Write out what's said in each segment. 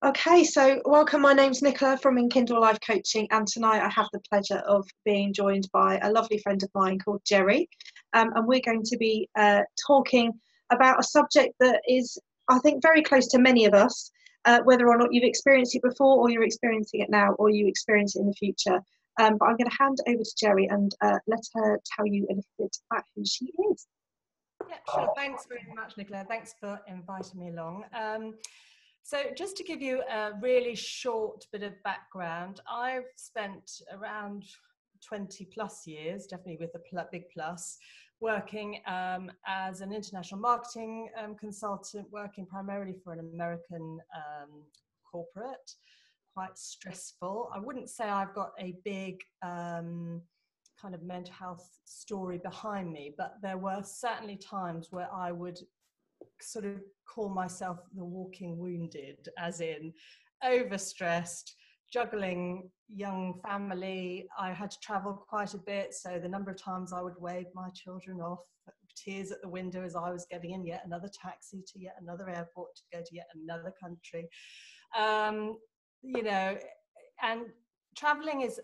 Okay, so welcome. My name's Nicola from Enkindle Life Coaching, and tonight I have the pleasure of being joined by a lovely friend of mine called Gerry, and we're going to be talking about a subject that is, I think, very close to many of us, whether or not you've experienced it before, or you're experiencing it now, or you experience it in the future. But I'm going to hand over to Gerry and let her tell you a little bit about who she is. Yeah, sure. Thanks very much, Nicola. Thanks for inviting me along. So just to give you a really short bit of background, I've spent around 20 plus years, definitely with a big plus, working as an international marketing consultant, working primarily for an American corporate, quite stressful. I wouldn't say I've got a big kind of mental health story behind me, but there were certainly times where I would sort of call myself the walking wounded, as in overstressed, juggling young family. I had to travel quite a bit, so the number of times I would wave my children off, tears at the window as I was getting in yet another taxi to yet another airport to go to yet another country. You know, and traveling is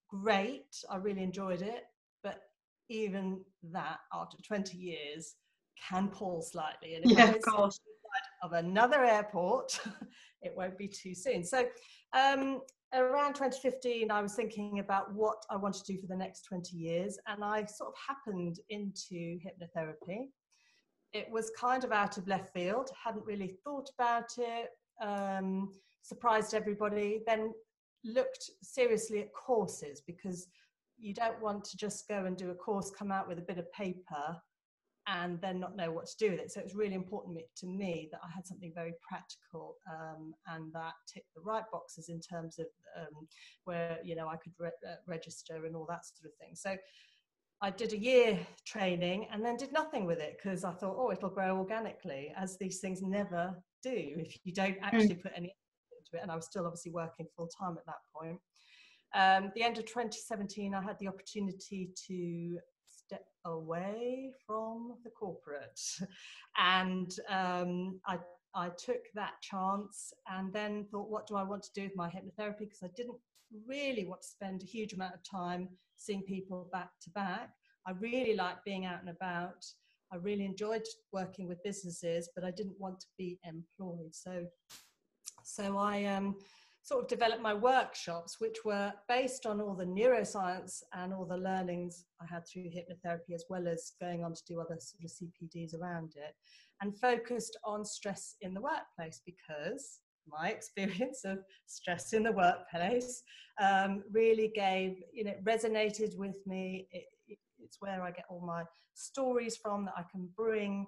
great. I really enjoyed it, but even that, after 20 years, can pall slightly. And if I don't see of another airport, it won't be too soon. So around 2015, I was thinking about what I want to do for the next 20 years. And I sort of happened into hypnotherapy. It was kind of out of left field, hadn't really thought about it, surprised everybody, then looked seriously at courses, because you don't want to just go and do a course, come out with a bit of paper and then not know what to do with it. So it was really important to me that I had something very practical and that ticked the right boxes in terms of where, you know, I could register and all that sort of thing. So I did a year training and then did nothing with it, because I thought, oh, it'll grow organically, as these things never do if you don't actually put any effort into it. And I was still obviously working full time at that point. The end of 2017, I had the opportunity to step away from the corporate, and I took that chance and then thought, what do I want to do with my hypnotherapy? Because I didn't really want to spend a huge amount of time seeing people back to back. I really liked being out and about. I really enjoyed working with businesses, but I didn't want to be employed. So I sort of developed my workshops, which were based on all the neuroscience and all the learnings I had through hypnotherapy, as well as going on to do other sort of CPDs around it, and focused on stress in the workplace, because my experience of stress in the workplace really gave, you know, resonated with me. It's where I get all my stories from, that I can bring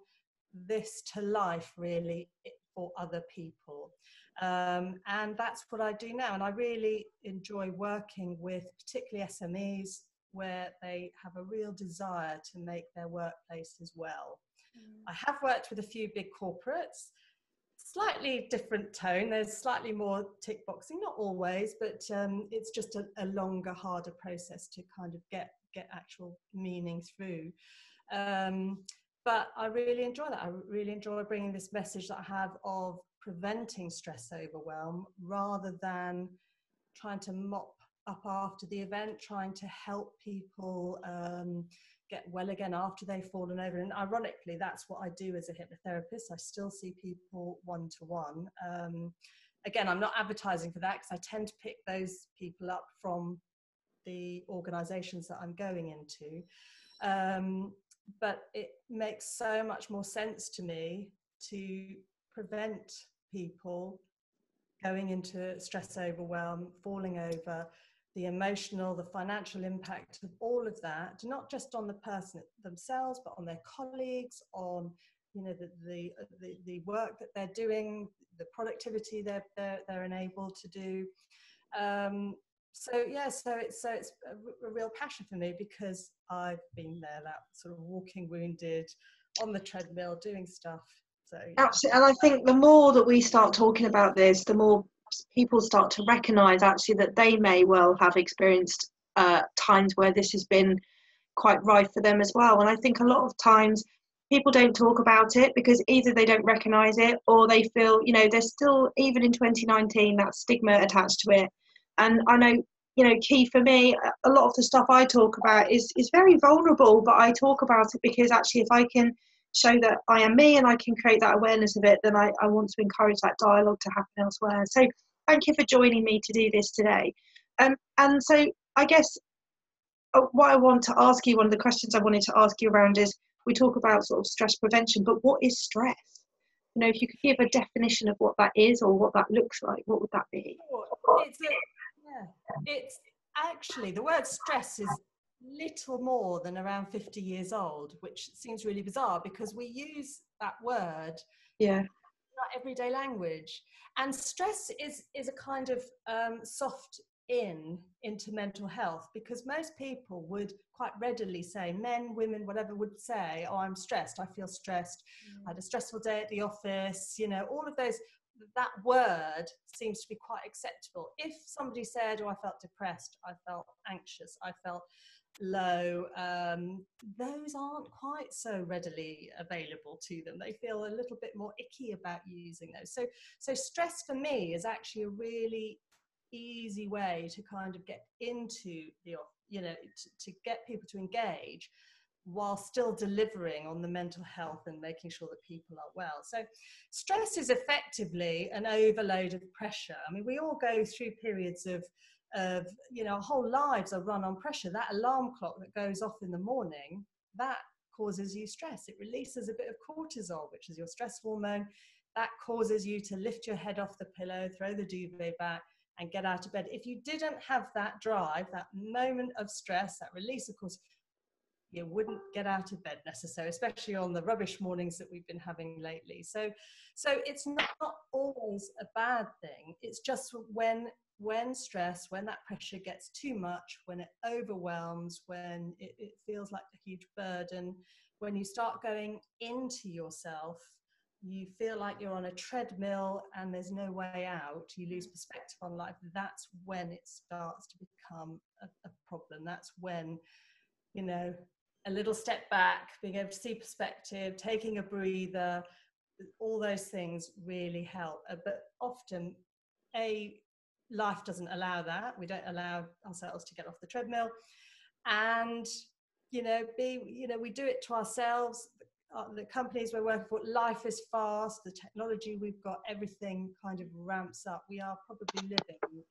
this to life really for other people. And that's what I do now. And I really enjoy working with particularly SMEs, where they have a real desire to make their workplace as well. I have worked with a few big corporates, slightly different tone. There's slightly more tick boxing, not always, but it's just a longer, harder process to kind of get actual meaning through. But I really enjoy that. I really enjoy bringing this message that I have of preventing stress overwhelm, rather than trying to mop up after the event, trying to help people get well again after they've fallen over. And ironically, that's what I do as a hypnotherapist. I still see people one-to-one. Again, I'm not advertising for that, because I tend to pick those people up from the organizations that I'm going into. But it makes so much more sense to me to prevent people going into stress overwhelm, falling over, the emotional, the financial impact of all of that, not just on the person themselves, but on their colleagues, on, you know, the work that they're doing, the productivity they're enabled to do. So it's a real passion for me, because I've been there, that sort of walking wounded, on the treadmill doing stuff. So yeah. Absolutely. And I think the more that we start talking about this, the more people start to recognise actually that they may well have experienced times where this has been quite right for them as well. And I think a lot of times people don't talk about it because either they don't recognize it or they feel, there's still, even in 2019, that stigma attached to it. And I know, key for me, a lot of the stuff I talk about is very vulnerable, but I talk about it because actually if I can show that I am me and I can create that awareness of it, then I want to encourage that dialogue to happen elsewhere. So thank you for joining me to do this today. And so I guess what I want to ask you, one of the questions I wanted to ask you around is, we talk about sort of stress prevention, but what is stress? If you could give a definition of what that is or what that looks like, what would that be? It's actually, the word stress is little more than around 50 years old, which seems really bizarre because we use that word in our everyday language. And stress is a kind of soft into mental health, because most people would quite readily say, men, women, whatever, would say, oh, I'm stressed, I feel stressed, I had a stressful day at the office, all of those. That word seems to be quite acceptable. If somebody said, oh, I felt depressed, I felt anxious, I felt low, those aren't quite so readily available to them. They feel a little bit more icky about using those. So stress for me is actually a really easy way to kind of get into to get people to engage while still delivering on the mental health and making sure that people are well. So stress is effectively an overload of pressure. I mean, we all go through periods of our whole lives are run on pressure. That alarm clock that goes off in the morning, that causes you stress. It releases a bit of cortisol, which is your stress hormone. That causes you to lift your head off the pillow, throw the duvet back, and get out of bed. If you didn't have that drive, that moment of stress, that release, of course, you wouldn't get out of bed necessarily, especially on the rubbish mornings that we've been having lately. So it's not always a bad thing. It's just when stress, when that pressure gets too much, when it overwhelms, when it feels like a huge burden, when you start going into yourself, you feel like you're on a treadmill and there's no way out, you lose perspective on life, that's when it starts to become a problem. That's when, a little step back, being able to see perspective, taking a breather, all those things really help. But often, life doesn't allow that. We don't allow ourselves to get off the treadmill. And, we do it to ourselves. The companies we're working for, life is fast, the technology we've got, everything kind of ramps up. We are probably living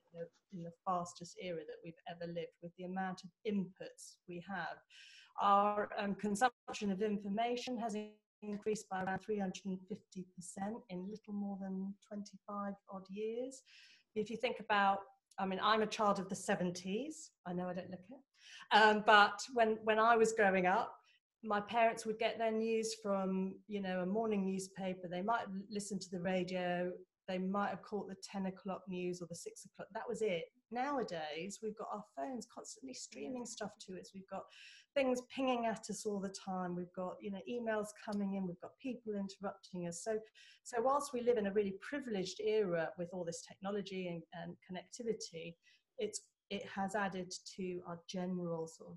in the fastest era that we've ever lived, with the amount of inputs we have. Our consumption of information has increased by around 350% in little more than 25 odd years. If you think about, I'm a child of the 70s. I know I don't look it. But when I was growing up, my parents would get their news from, a morning newspaper. They might listen to the radio. They might have caught the 10 o'clock news or the 6 o'clock. That was it. Nowadays, we've got our phones constantly streaming stuff to us. We've got things pinging at us all the time. We've got, emails coming in. We've got people interrupting us. So whilst we live in a really privileged era with all this technology and connectivity, it has added to our general sort of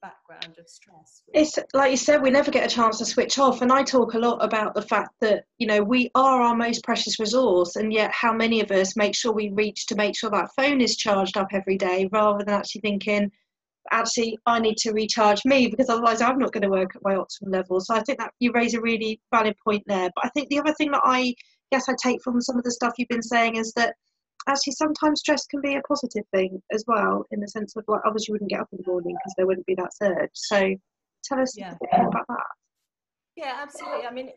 background of stress. It's like you said, we never get a chance to switch off, and I talk a lot about the fact that we are our most precious resource, and yet how many of us make sure we reach to make sure that phone is charged up every day, rather than actually thinking, actually I need to recharge me, because otherwise I'm not going to work at my optimum level. So I think that you raise a really valid point there. But I think the other thing that I guess I take from some of the stuff you've been saying is that actually sometimes stress can be a positive thing as well, in the sense of, like, obviously you wouldn't get up in the morning because there wouldn't be that surge. So tell us a bit more about that. Yeah, absolutely. I mean,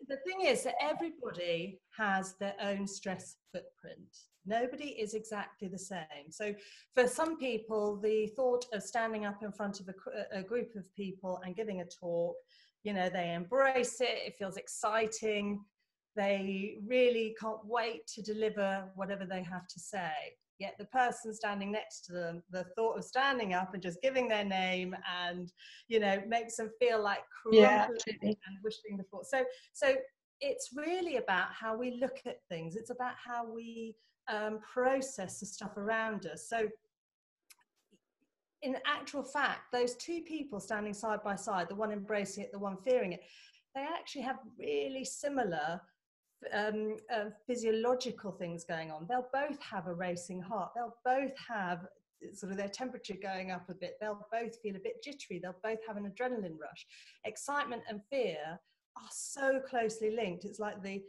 the thing is that everybody has their own stress footprint. Nobody is exactly the same. So for some people, the thought of standing up in front of a group of people and giving a talk, they embrace it. It feels exciting. They really can't wait to deliver whatever they have to say. Yet the person standing next to them, the thought of standing up and just giving their name and, makes them feel like crumbling and wishing the thought. So it's really about how we look at things. It's about how we process the stuff around us. So in actual fact, those two people standing side by side, the one embracing it, the one fearing it, they actually have really similar physiological things going on. They'll both have a racing heart. They'll both have sort of their temperature going up a bit. They'll both feel a bit jittery. They'll both have an adrenaline rush. Excitement and fear are so closely linked. It's like the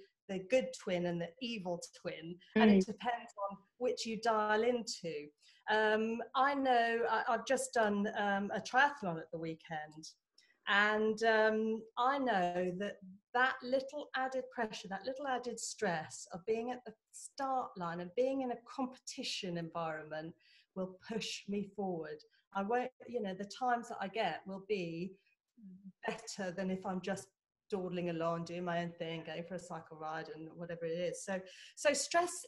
good twin and the evil twin, and it depends on which you dial into. I know I've just done a triathlon at the weekend, and I know that little added pressure, that little added stress of being at the start line and being in a competition environment will push me forward. I won't, the times that I get will be better than if I'm just dawdling along, doing my own thing, going for a cycle ride and whatever it is. So stress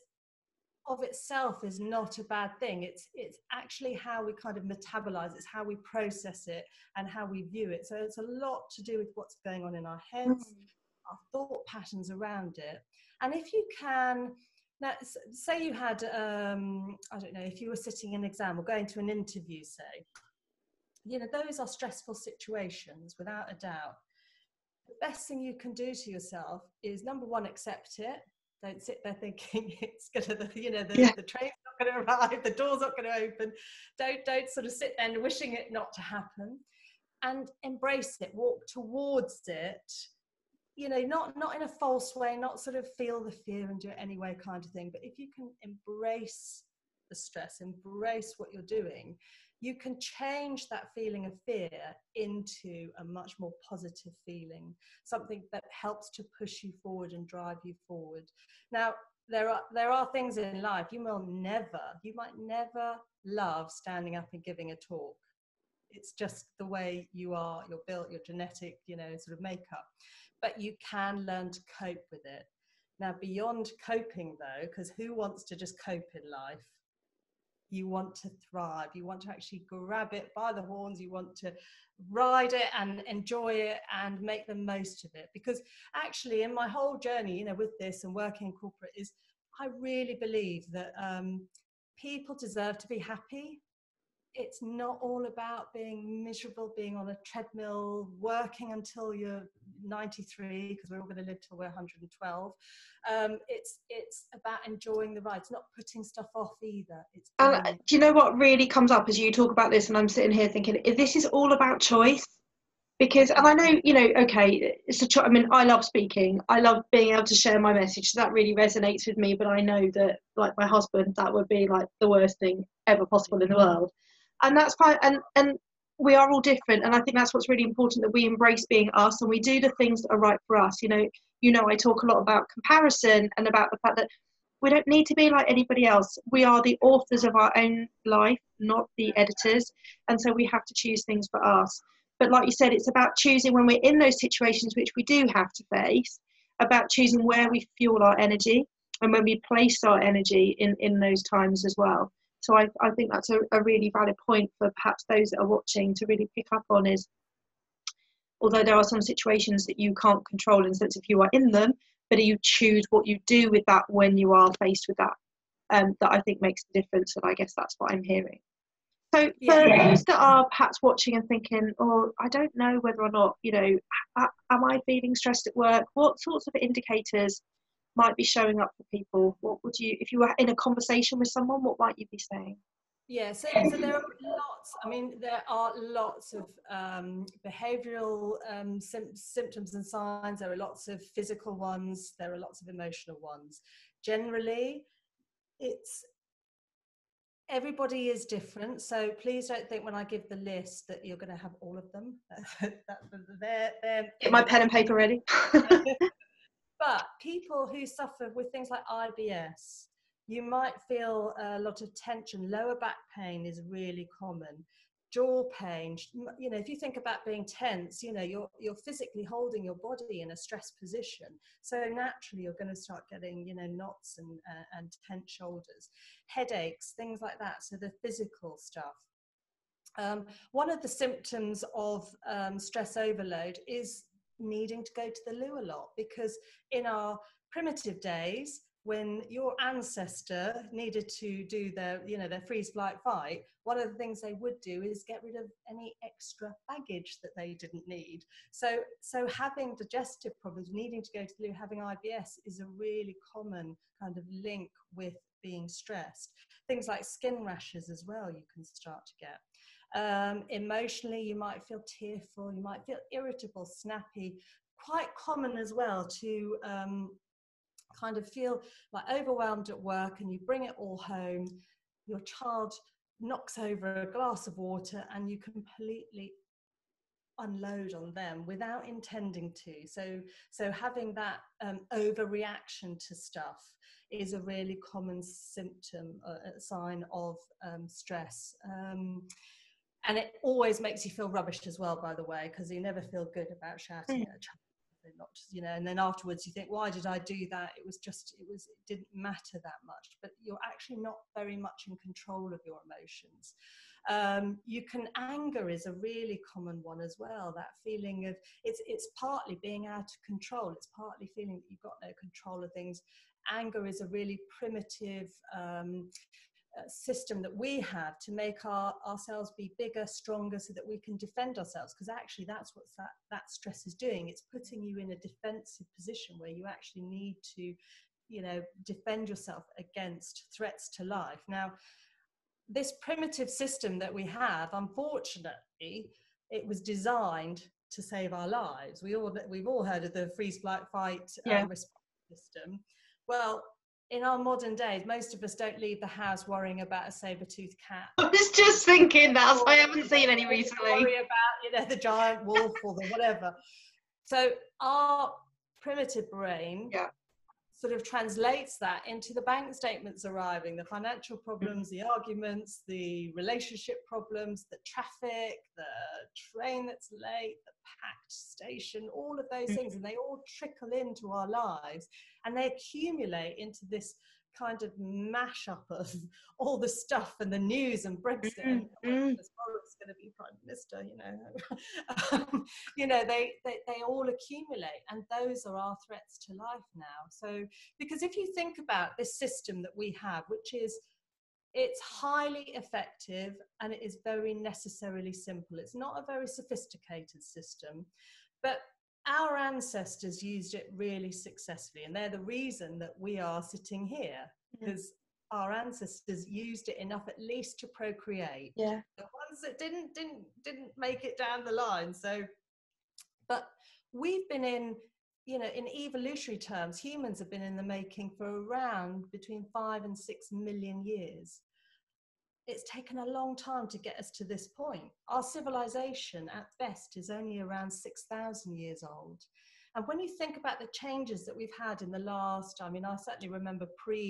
of itself is not a bad thing. It's actually how we kind of metabolize, it's how we process it and how we view it. So it's a lot to do with what's going on in our heads, our thought patterns around it. And if you can, now say you had, I don't know, if you were sitting an exam or going to an interview, say, those are stressful situations without a doubt. The best thing you can do to yourself is, number one, accept it. Don't sit there thinking it's gonna, the train's not gonna arrive, the door's not gonna open. Don't sort of sit there and wishing it not to happen, and embrace it. Walk towards it. Not in a false way, not sort of feel the fear and do it anyway kind of thing. But if you can embrace the stress, embrace what you're doing, you can change that feeling of fear into a much more positive feeling, something that helps to push you forward and drive you forward. Now, there are things in life you might never love standing up and giving a talk. It's just the way you are, you're built, your genetic, sort of makeup. But you can learn to cope with it. Now, beyond coping though, because who wants to just cope in life? You want to thrive. You want to actually grab it by the horns. You want to ride it and enjoy it and make the most of it. Because actually, in my whole journey, with this and working in corporate, I really believe that people deserve to be happy. It's not all about being miserable, being on a treadmill, working until you're 93, because we're all going to live till we're 112. It's about enjoying the ride. It's not putting stuff off either. And do you know what really comes up as you talk about this? And I'm sitting here thinking, this is all about choice. Because, and I know, okay, it's a choice. I mean, I love speaking. I love being able to share my message. So that really resonates with me. But I know that, like my husband, that would be like the worst thing ever possible in the world. And that's fine. And we are all different. And I think that's what's really important, that we embrace being us and we do the things that are right for us. I talk a lot about comparison and about the fact that we don't need to be like anybody else. We are the authors of our own life, not the editors. And so we have to choose things for us. But like you said, it's about choosing when we're in those situations, which we do have to face, about choosing where we fuel our energy and when we place our energy in those times as well. So I think that's a really valid point for perhaps those that are watching to really pick up on, is although there are some situations that you can't control in the sense of you are in them, but you choose what you do with that when you are faced with that, that I think makes a difference. And I guess that's what I'm hearing. So for those that are perhaps watching and thinking, I don't know whether or not, am I feeling stressed at work? What sorts of indicators might be showing up for people? What would you, if you were in a conversation with someone, what might you be saying? Yeah, so there are lots. I mean, there are lots of behavioural symptoms and signs. There are lots of physical ones. There are lots of emotional ones. Generally, everybody is different. So please don't think when I give the list that you're going to have all of them. Get my pen and paper ready. But people who suffer with things like IBS, you might feel a lot of tension. Lower back pain is really common. Jaw pain, if you think about being tense, you're physically holding your body in a stress position. So naturally you're going to start getting, knots and tense shoulders, headaches, things like that. So the physical stuff. One of the symptoms of stress overload is needing to go to the loo a lot, because in our primitive days, when your ancestor needed to do their, their freeze, flight, fight, one of the things they would do is get rid of any extra baggage that they didn't need. So having digestive problems, needing to go to the loo, having IBS is a really common kind of link with being stressed. Things like skin rashes as well, you can start to get. Emotionally, you might feel tearful, you might feel irritable, snappy. Quite common as well to kind of feel like overwhelmed at work, and you bring it all home, your child knocks over a glass of water and you completely unload on them without intending to. So having that overreaction to stuff is a really common symptom, a sign of stress. And it always makes you feel rubbish as well, by the way, because you never feel good about shouting at a child. Not, and then afterwards you think, why did I do that? It didn't matter that much. But you're actually not very much in control of your emotions. Anger is a really common one as well. That feeling of, it's partly being out of control. It's partly feeling that you've got no control of things. Anger is a really primitive system that we have to make ourselves be bigger, stronger, so that we can defend ourselves, because actually that's what that stress is doing. It's putting you in a defensive position where you actually need to defend yourself against threats to life. Now, this primitive system that we have, unfortunately, it was designed to save our lives. We've all heard of the freeze, flight, fight response system. Well, in our modern days, most of us don't leave the house worrying about a saber-toothed cat. I was just thinking that. I haven't seen any recently. Worry about, the giant wolf or the whatever. So our primitive brain sort of translates that into the bank statements arriving, the financial problems, the arguments, the relationship problems, the traffic, the train that's late, the packed station, all of those things, and they all trickle into our lives, and they accumulate into this kind of mashup of all the stuff and the news and Brexit and Boris going to be Prime Minister, they all accumulate, and those are our threats to life now. So, because if you think about this system that we have, which is, it's highly effective and it is very necessarily simple. It's not a very sophisticated system, but our ancestors used it really successfully, and they're the reason that we are sitting here, because our ancestors used it enough at least to procreate. The ones that didn't make it down the line. So, but we've been in evolutionary terms, humans have been in the making for around between 5 and 6 million years. It's taken a long time to get us to this point. Our civilization at best is only around 6,000 years old. And when you think about the changes that we've had in the last, I certainly remember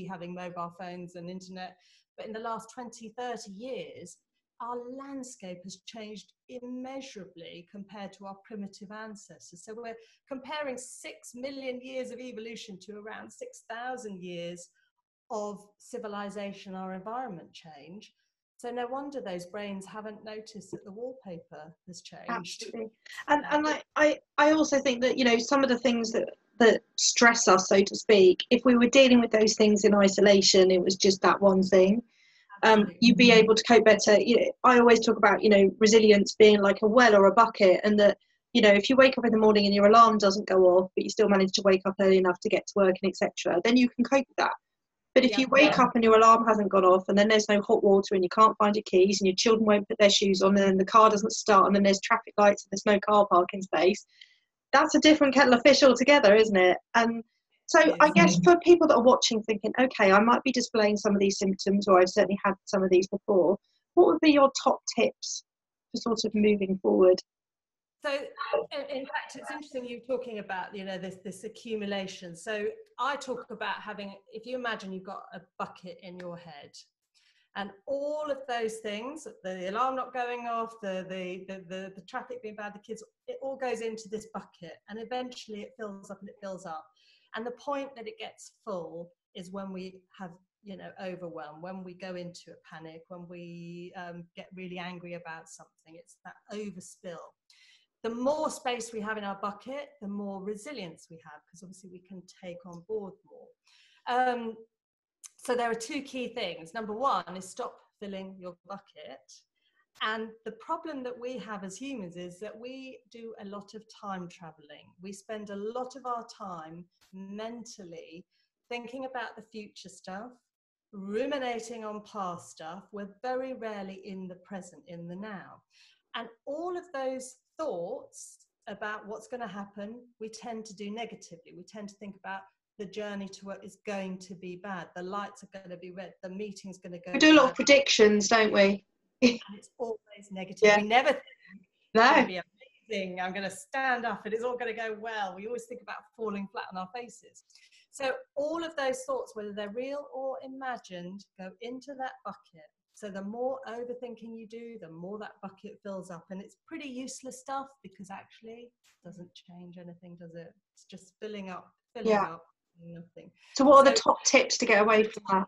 having mobile phones and internet, but in the last 20, 30 years, our landscape has changed immeasurably compared to our primitive ancestors. So we're comparing 6 million years of evolution to around 6,000 years of civilization, our environment change. So no wonder those brains haven't noticed that the wallpaper has changed. Absolutely. And I also think that, some of the things that stress us, so to speak, if we were dealing with those things in isolation, it was just that one thing. You'd be able to cope better. I always talk about, resilience being like a well or a bucket, and that, if you wake up in the morning and your alarm doesn't go off, but you still manage to wake up early enough to get to work and etc., then you can cope with that. But if you wake up and your alarm hasn't gone off, and then there's no hot water and you can't find your keys and your children won't put their shoes on, and then the car doesn't start, and then there's traffic lights and there's no car parking space, that's a different kettle of fish altogether, isn't it? And so I guess for people that are watching thinking, okay, I might be displaying some of these symptoms, or I've certainly had some of these before, what would be your top tips for sort of moving forward? So, in fact, it's interesting you talking about, this accumulation. So I talk about having, if you imagine you've got a bucket in your head, and all of those things, the alarm not going off, the traffic being bad, the kids, it all goes into this bucket, and eventually it fills up and it fills up. And the point that it gets full is when we have, overwhelm, when we go into a panic, when we get really angry about something. It's that overspill. The more space we have in our bucket, the more resilience we have, because obviously we can take on board more. So there are two key things. Number one is stop filling your bucket. And the problem that we have as humans is that we do a lot of time traveling. We spend a lot of our time mentally thinking about the future stuff, ruminating on past stuff. We're very rarely in the present, in the now. And all of those thoughts about what's going to happen, we tend to do negatively. We tend to think about the journey to work is going to be bad. The lights are going to be red. The meeting's going to go We do a lot bad. of predictions, don't we? And it's always negative. Yeah. We never think No. it's going to be amazing. I'm going to stand up and it's all going to go well. We always think about falling flat on our faces. So all of those thoughts, whether they're real or imagined, go into that bucket. So the more overthinking you do, the more that bucket fills up. And it's pretty useless stuff because actually it doesn't change anything, does it? It's just filling up, nothing. So what are the top tips to get away from that?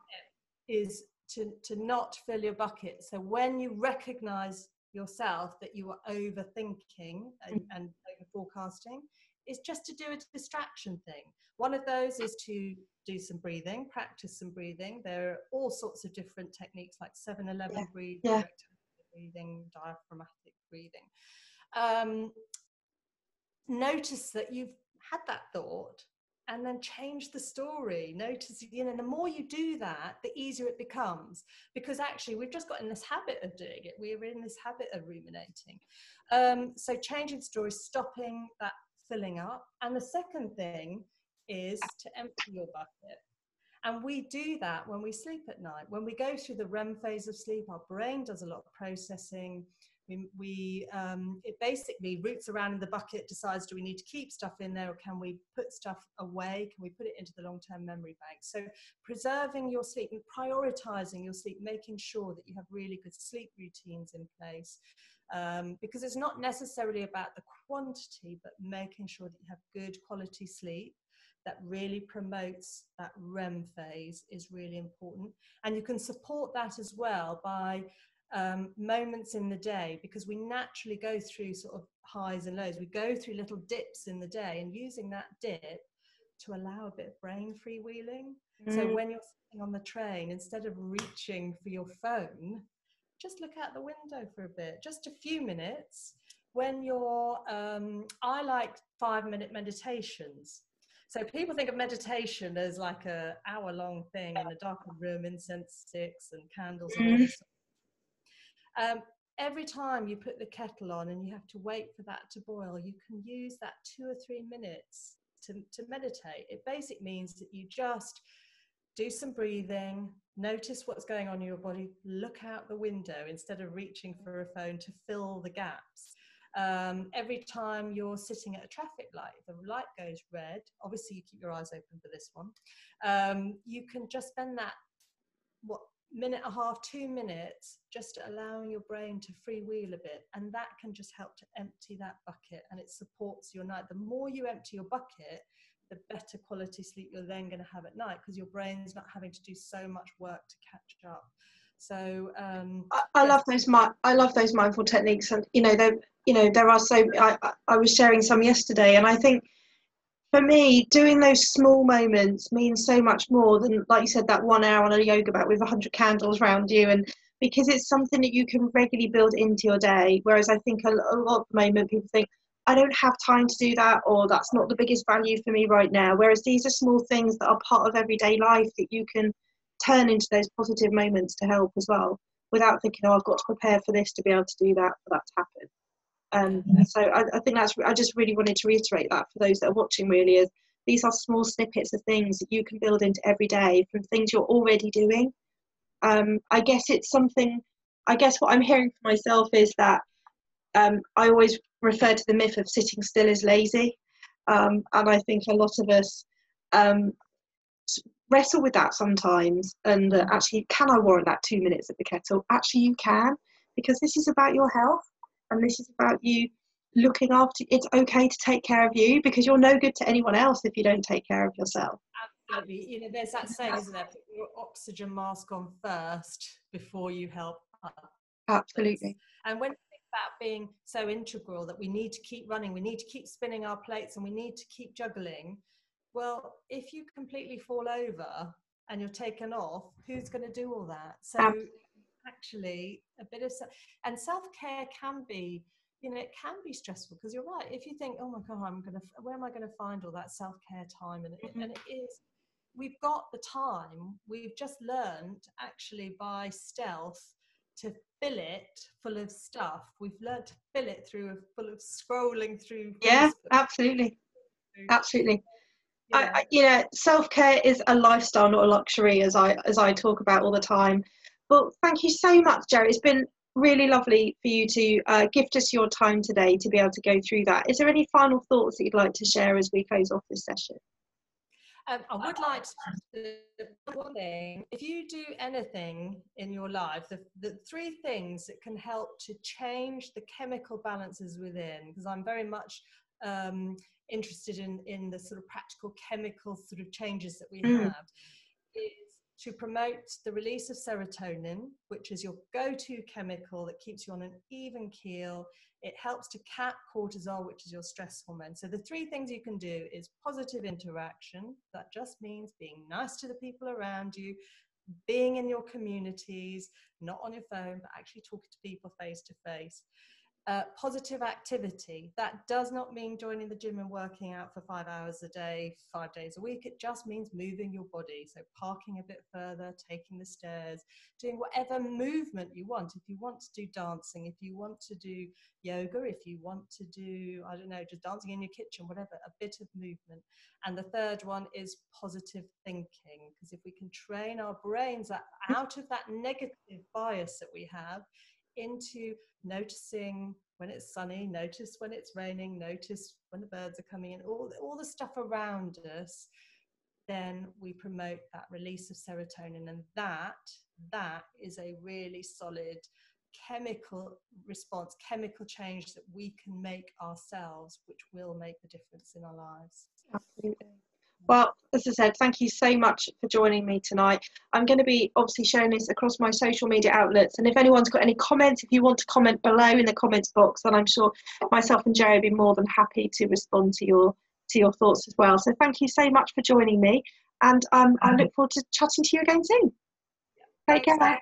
Is to not fill your bucket. So when you recognize yourself that you are overthinking and over forecasting, is just to do a distraction thing. One of those is to do some breathing, practice some breathing. There are all sorts of different techniques like 7-11 breathing, rectangular breathing, diaphragmatic breathing. Notice that you've had that thought and then change the story. Notice, the more you do that, the easier it becomes, because actually we've just got in this habit of doing it. We're in this habit of ruminating. So changing the story, stopping that filling up. And the second thing is to empty your bucket. And we do that when we sleep at night. When we go through the REM phase of sleep, our brain does a lot of processing. It basically roots around in the bucket, decides, do we need to keep stuff in there or can we put stuff away? Can we put it into the long-term memory bank? So preserving your sleep and prioritizing your sleep, making sure that you have really good sleep routines in place, because it's not necessarily about the quantity, but making sure that you have good quality sleep that really promotes that REM phase is really important. And you can support that as well by moments in the day, because we naturally go through sort of highs and lows. We go through little dips in the day, and using that dip to allow a bit of brain freewheeling. So when you're sitting on the train, instead of reaching for your phone, just look out the window for a bit, just a few minutes. When you're, I like 5-minute meditations. So people think of meditation as like an hour-long thing in a darkened room, incense sticks and candles and all this. Every time you put the kettle on and you have to wait for that to boil, you can use that 2 or 3 minutes to meditate. It basically means that you just do some breathing, notice what's going on in your body, look out the window instead of reaching for a phone to fill the gaps. Every time you're sitting at a traffic light, the light goes red, obviously you keep your eyes open for this one, you can just spend that minute and a half, 2 minutes, just allowing your brain to freewheel a bit, and that can just help to empty that bucket, and it supports your night. The more you empty your bucket, the better quality sleep you're then going to have at night, because your brain's not having to do so much work to catch up. So I love those mindful techniques, and there are so I was sharing some yesterday, and I think for me, doing those small moments means so much more than, like you said, that 1 hour on a yoga mat with 100 candles around you, and because it's something that you can regularly build into your day. Whereas I think a lot of the moment people think, I don't have time to do that, or that's not the biggest value for me right now. Whereas these are small things that are part of everyday life that you can turn into those positive moments to help as well, without thinking, oh, I've got to prepare for this to be able to do that, for that to happen. So I think I just really wanted to reiterate that for those that are watching, really, is these are small snippets of things that you can build into every day from things you're already doing. I guess what I'm hearing for myself is that I always refer to the myth of sitting still as lazy. And I think a lot of us wrestle with that sometimes, and actually, can I warrant that 2 minutes at the kettle? Actually, you can, because this is about your health. And this is about you looking after. It's okay to take care of you, because you're no good to anyone else if you don't take care of yourself. Absolutely. There's that saying, isn't there? Put your oxygen mask on first before you help others. Absolutely. And when you think about being so integral that we need to keep running, we need to keep spinning our plates, and we need to keep juggling, Well, if you completely fall over and you're taken off, who's going to do all that? So Ab- actually, a bit of and self-care can be, it can be stressful, because you're right. If you think, oh my God, where am I going to find all that self-care time? And it is, we've got the time. We've just learned actually by stealth to fill it full of stuff. We've learned to fill it full of scrolling through yeah, Facebook. absolutely. Absolutely. Yeah. Self-care is a lifestyle, not a luxury, as I talk about all the time. But thank you so much, Gerry. It's been really lovely for you to gift us your time today to be able to go through that. Is there any final thoughts that you'd like to share as we close off this session? I would like to, one thing, if you do anything in your life, the three things that can help to change the chemical balances within, because I'm very much interested in the sort of practical chemical sort of changes that we have, is to promote the release of serotonin, which is your go-to chemical that keeps you on an even keel. It helps to cap cortisol, which is your stress hormone. So the three things you can do is positive interaction. That just means being nice to the people around you, being in your communities, not on your phone, but actually talking to people face to face. Positive activity. That does not mean joining the gym and working out for 5 hours a day, 5 days a week. It just means moving your body. So parking a bit further, taking the stairs, doing whatever movement you want. If you want to do dancing, if you want to do yoga, if you want to do, I don't know, just dancing in your kitchen, whatever, a bit of movement. And the third one is positive thinking, because if we can train our brains out of that negative bias that we have into noticing when it's sunny, notice when it's raining, notice when the birds are coming in, all the stuff around us, then we promote that release of serotonin. And that is a really solid chemical response, chemical change that we can make ourselves, which will make the difference in our lives. Absolutely. Well, as I said, thank you so much for joining me tonight. I'm going to be obviously sharing this across my social media outlets. And if anyone's got any comments, if you want to comment below in the comments box, then I'm sure myself and Gerry will be more than happy to respond to your thoughts as well. So thank you so much for joining me. And I look forward to chatting to you again soon. Take care. Bye.